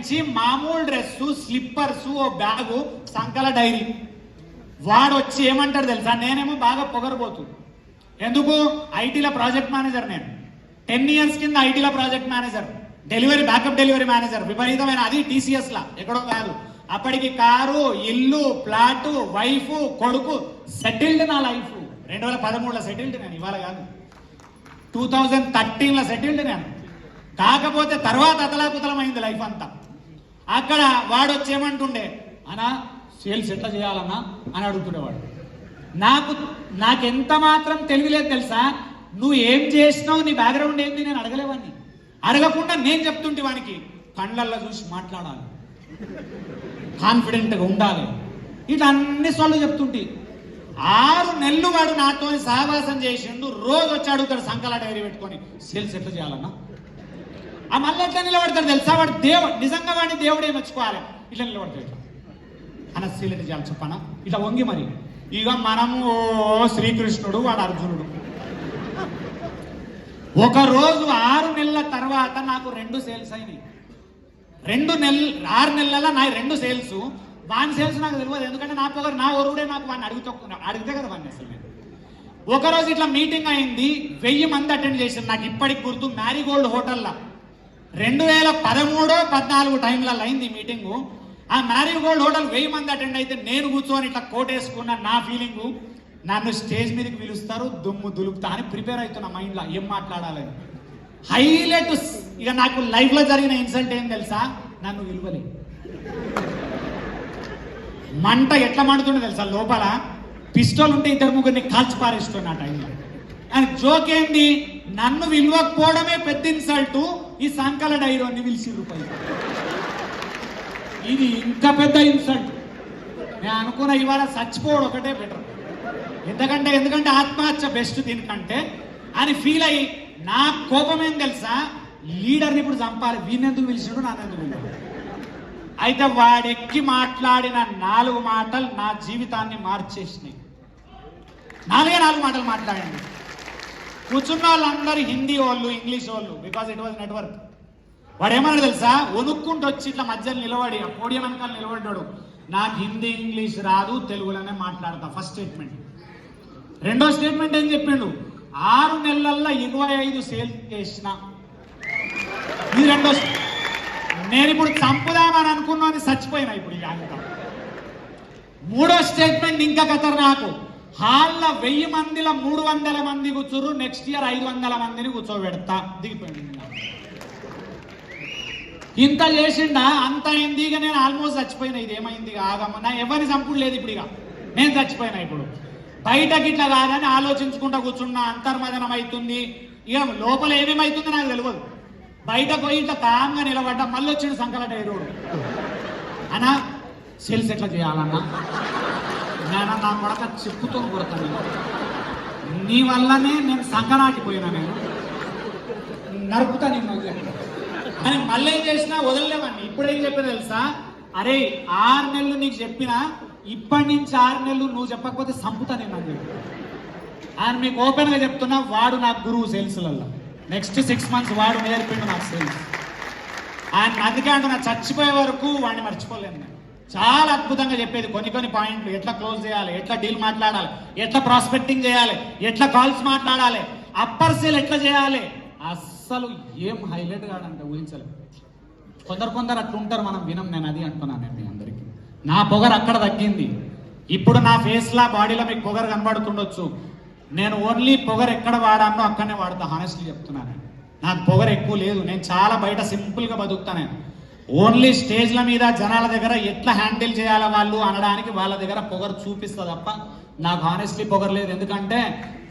నుంచి మామూలు dress, slippers, ఓ bag, సంకల dairy. వాడు వచ్చి ఏమంటాడు తెలుసా, నేనేమో బాగా పొగరబోతు. ఎందుకు? ఐటీలో ప్రాజెక్ట్ మేనేజర్. నేను 10 years కింద ఐటీలో project manager, delivery, backup delivery manager, విపరీతమైన, అది TCS లా, ఎక్కడో కాదు. అప్పటికి కారు, ఇల్లు, ఫ్లాటు, వైఫ్, కొడుకు, సెటిల్డ్. నా లైఫ్ 2013లో సెటిల్డ్ నేను, ఇవాళ కాదు, 2013లో సెటిల్డ్ నేను. కాకపోతే తర్వాత అతలాకుతలమైంది లైఫ్ అంతా. అక్కడ వాడు వచ్చి ఏమంటుండే, అన్నా సేల్స్ ఎట్లా చేయాలన్నా అని అడుగుతుండేవాడు. నాకెంత మాత్రం తెలియలేదు తెలుసా. నువ్వు ఏం చేసినావు, నీ బ్యాక్గ్రౌండ్ ఏంటి నేను అడగలేవాడిని. అడగకుండా నేను చెప్తుంటే వానికి కళ్ళల్లో చూసి మాట్లాడాలి, కాన్ఫిడెంట్గా ఉండాలి, ఇట్లా అన్ని సొల్లు చెప్తుంటే 6 నెలలు వాడు నాతో సహవాసం చేసిండు. రోజు వచ్చి అడుగుతాడు సంకల డైరీ పెట్టుకొని, సేల్స్ ఎట్లా చేయాలన్నా. ఆ మళ్ళీ ఎట్లా నిలబడతాడు తెలుసా, వాడు దేవుడు, నిజంగా వాడిని దేవుడే మెచ్చుకోవాలి. ఇట్లా నిలబడతాడు, ఇట్లా అన్న సేల్ ఎట్లా చేయాలి చెప్పనా, ఇట్లా వంగి. మరి ఇక మనము శ్రీకృష్ణుడు, వాడు అర్జునుడు. ఒకరోజు 6 నెలల తర్వాత నాకు 2 సేల్స్ అయినాయి. 6 నెలల నా 2 సేల్స్. వాని సేల్స్ నాకు తెలియదు, ఎందుకంటే నా పొగరు, నా ఒరుడే నాకు వాడిని అడిగితే కదా వాడిని. అసలు నేను ఒకరోజు ఇట్లా మీటింగ్ అయింది, 1000 మంది అటెండ్ చేశారు. నాకు ఇప్పటికి గుర్తు, మ్యారీగోల్డ్ హోటల్లో 2013-14 టైంలలో అయింది ఈ మీటింగు. ఆ మ్యారీగోల్డ్ హోటల్ 1000 మంది అటెండ్ అయితే నేను కూర్చొని ఇట్లా కోటేసుకున్న నా ఫీలింగు, నన్ను స్టేజ్ మీదకి పిలుస్తారు, దుమ్ము దులుపుతా అని ప్రిపేర్ అవుతున్నా మైండ్లో, ఏం మాట్లాడాలని. హైలైట్ ఇక నాకు లైఫ్లో జరిగిన ఇన్సల్ట్ ఏం తెలుసా, నన్ను విలువలే. మంట ఎట్లా మండుతుండే తెలుసా, లోపల పిస్టోల్ ఉంటే 2-3 కాల్చి పారేస్తున్నా ఆ టైంలో. అని జోక్ ఏంది, నన్ను విలువకపోవడమే పెద్ద ఇన్సల్ట్, ఈ సంకల డైరోని పిలిచిర్రు పై. ఇది ఇంకా పెద్ద ఇన్సల్ట్. నేను అనుకున్న ఇవాళ చచ్చిపోవడం ఒకటే బెటర్, ఎందుకంటే ఆత్మహత్య బెస్ట్ దీనికంటే అని ఫీల్ అయ్యి, నా కోపం ఏం తెలుసా, లీడర్ని ఇప్పుడు చంపాలి, వీణెందుకు పిలిచినాడు, నాన్నెందుకు పిలిచాడు. అయితే వాడెక్కి మాట్లాడిన 4 మాటలు నా జీవితాన్ని మార్చేసినాయి. 4 మాటలు మాట్లాడండి. కూర్చున్న వాళ్ళందరూ హిందీ వాళ్ళు, ఇంగ్లీష్ వాళ్ళు, బికాజ్ ఇట్ వాజ్ నెట్వర్క్. వాడు ఏమన్నాడు తెలుసా, వణుక్కుంటూ వచ్చి ఇట్లా మధ్యలో నిలబడి, ఆ పోడియం వెనకాల నిలబడ్డాడు, నాకు హిందీ ఇంగ్లీష్ రాదు, తెలుగులోనే మాట్లాడతా. First statement. రెండో స్టేట్మెంట్ ఏం చెప్పిండు, 6 నెలల్లో 25 సేల్స్ చేసిన. ఇది రెండో. నేను ఇప్పుడు చంపుదామని అనుకున్నాను, చచ్చిపోయినా ఇప్పుడు. మూడో స్టేట్మెంట్ ఇంకా ఖతర్నాకు, హాల్లో 1000 మందిలో 300 మంది కూర్చోరు, నెక్స్ట్ ఇయర్ 500 మందిని కూర్చోబెడతా. దిగిపోయింది. ఇంత చేసిండా, అంత అయింది. ఇక నేను ఆల్మోస్ట్ చచ్చిపోయినా. ఇది ఏమైంది ఆగమ్మ, నా ఎవరిని చంపుడు లేదు ఇప్పుడు, ఇక నేను చచ్చిపోయినా. ఇప్పుడు బయటకి ఇట్లా కాదని ఆలోచించుకుంటా కూర్చున్నా, అంతర్మదనం అవుతుంది. ఇక లోపల ఏమేమవుతుందో నాకు తెలియదు. బయటకు పోయి ఇట్లా కామ్గా నిలబడ్డా, మళ్ళీ వచ్చిండు సంకల డైరోడు. అన్నా సేల్స్ ఎట్లా చేయాలన్నా, నేను నా కొడక చెప్పుతో కొడతాను, నీ వల్లనే నేను సంకనాకిపోయినా, నేను నరుకుతా నిన్ను అని. మళ్ళీ ఏం చేసినా వదలలేవని. ఇప్పుడేం చెప్పిన తెలుసా, అరే 6 నెలలు నీకు చెప్పినా, ఇప్పటి నుంచి 6 నెలలు నువ్వు చెప్పకపోతే సంపుతా నేను అని చెప్పి. ఆయన మీకు ఓపెన్గా చెప్తున్నా, వాడు నాకు గురువు సేల్స్లలో. నెక్స్ట్ 6 months వాడు నేర్పిండు నాకు సేల్స్. ఆయన అందుకే అంటున్నా, చచ్చిపోయే వరకు వాడిని మర్చిపోలేను నేను. చాలా అద్భుతంగా చెప్పేది కొన్ని పాయింట్లు, ఎట్లా క్లోజ్ చేయాలి, ఎట్లా డీల్ మాట్లాడాలి, ఎట్లా ప్రాస్పెక్టింగ్ చేయాలి, ఎట్లా కాల్స్ మాట్లాడాలి, అప్పర్ సేల్ ఎట్లా చేయాలి. అస్సలు ఏం హైలైట్ కాదంటే ఊహించలేదు. కొందరు అట్లుంటారు, మనం వినం. నేను అది అంటున్నాను నేను మీ అందరికీ. నా పొగరు అక్కడ తగ్గింది. ఇప్పుడు నా ఫేస్లా, బాడీలో మీకు పొగరు కనబడుతుండొచ్చు. నేను ఓన్లీ పొగరు ఎక్కడ వాడానో అక్కడనే వాడతా. హానెస్ట్లీ చెప్తున్నాను, నాకు పొగరు ఎక్కువ లేదు. నేను చాలా బయట సింపుల్గా బతుకుతాను. నేను ఓన్లీ స్టేజ్ల మీద జనాల దగ్గర ఎట్లా హ్యాండిల్ చేయాలా వాళ్ళు అనడానికి వాళ్ళ దగ్గర పొగరు చూపిస్తా తప్ప నాకు హానెస్ట్లీ పొగరు లేదు. ఎందుకంటే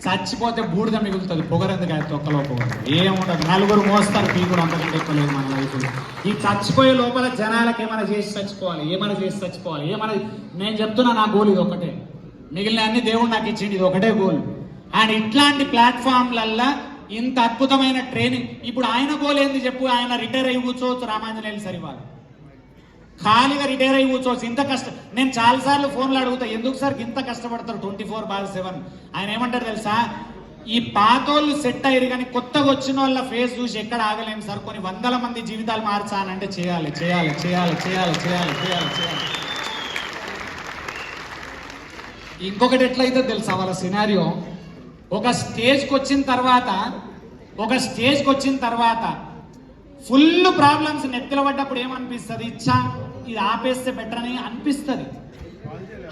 చచ్చిపోతే బూడిద మిగులుతుంది, పొగరు ఎందుకు అయితే తొక్కలో పొగరు ఏముండదు. 4 మోస్తారు, పీ కూడా అంతకంటే ఎక్కువ మన లైఫ్లో. ఈ చచ్చిపోయే లోపల జనాలకు ఏమైనా చేసి చచ్చిపోవాలి, నేను చెప్తున్నా, నా గోల్ ఇది ఒకటే. మిగిలిన అన్ని దేవుడు నాకు ఇచ్చింది, ఇది ఒకటే గోల్. అండ్ ఇట్లాంటి ప్లాట్ఫామ్లల్లో ఇంత అద్భుతమైన ట్రైనింగ్. ఇప్పుడు ఆయన గోల్ ఏంది చెప్పు, ఆయన రిటైర్ అయ్యి కూర్చోవచ్చు, రామాంజనేయులు సరివారు ఖాళీగా రిటైర్ అయ్యి కూర్చోవచ్చు. ఇంత కష్టం. నేను చాలాసార్లు ఫోన్లో అడుగుతా, ఎందుకు సార్ ఇంత కష్టపడతారు 24/7? ఆయన ఏమంటారు తెలుసా, ఈ పాతోళ్ళు సెట్ అయ్యారు కానీ కొత్తగా వచ్చిన వాళ్ళ ఫేస్ చూసి ఎక్కడ ఆగలేము సార్. కొన్ని వందల మంది జీవితాలు మార్చాలంటే చేయాలి చేయాలి చేయాలి చేయాలి చేయాలి చేయాలి చేయాలి. ఇంకొకటి ఎట్లయితే తెలుసా వాళ్ళ సినారియో, ఒక స్టేజ్కి వచ్చిన తర్వాత ఫుల్ ప్రాబ్లమ్స్ నెత్తిల పడ్డప్పుడు ఏమనిపిస్తుంది, ఇచ్చా ఇది ఆపేస్తే బెటర్ అని అనిపిస్తుంది.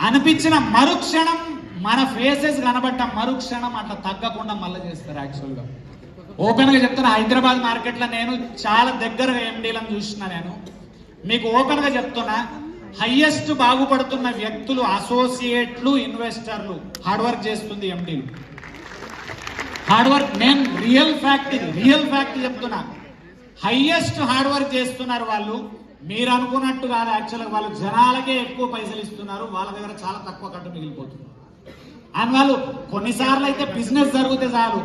అనిపించిన మరుక్షణం మన ఫేసెస్ కనబడ్డ మరుక్షణం అట్లా తగ్గకుండా మళ్ళీ చేస్తారు. యాక్చువల్గా ఓపెన్గా చెప్తున్నా, హైదరాబాద్ మార్కెట్లో నేను చాలా దగ్గరగా ఎండీలను చూసిన. నేను మీకు ఓపెన్గా చెప్తున్నా, హైయెస్ట్ బాగుపడుతున్న వ్యక్తులు అసోసియేట్లు, ఇన్వెస్టర్లు. హార్డ్ వర్క్ చేస్తుంది ఎండీలు, హార్డ్ వర్క్. నేను రియల్ ఫ్యాక్ట్ చెప్తున్నా. హైయెస్ట్ హార్డ్ వర్క్ చేస్తున్నారు వాళ్ళు. మీరు అనుకున్నట్టు కాదు, యాక్చువల్గా వాళ్ళు జనాలకే ఎక్కువ పైసలు ఇస్తున్నారు, వాళ్ళ దగ్గర చాలా తక్కువ కట్టు మిగిలిపోతుంది. అండ్ వాళ్ళు కొన్నిసార్లు అయితే బిజినెస్ జరిగితే చాలు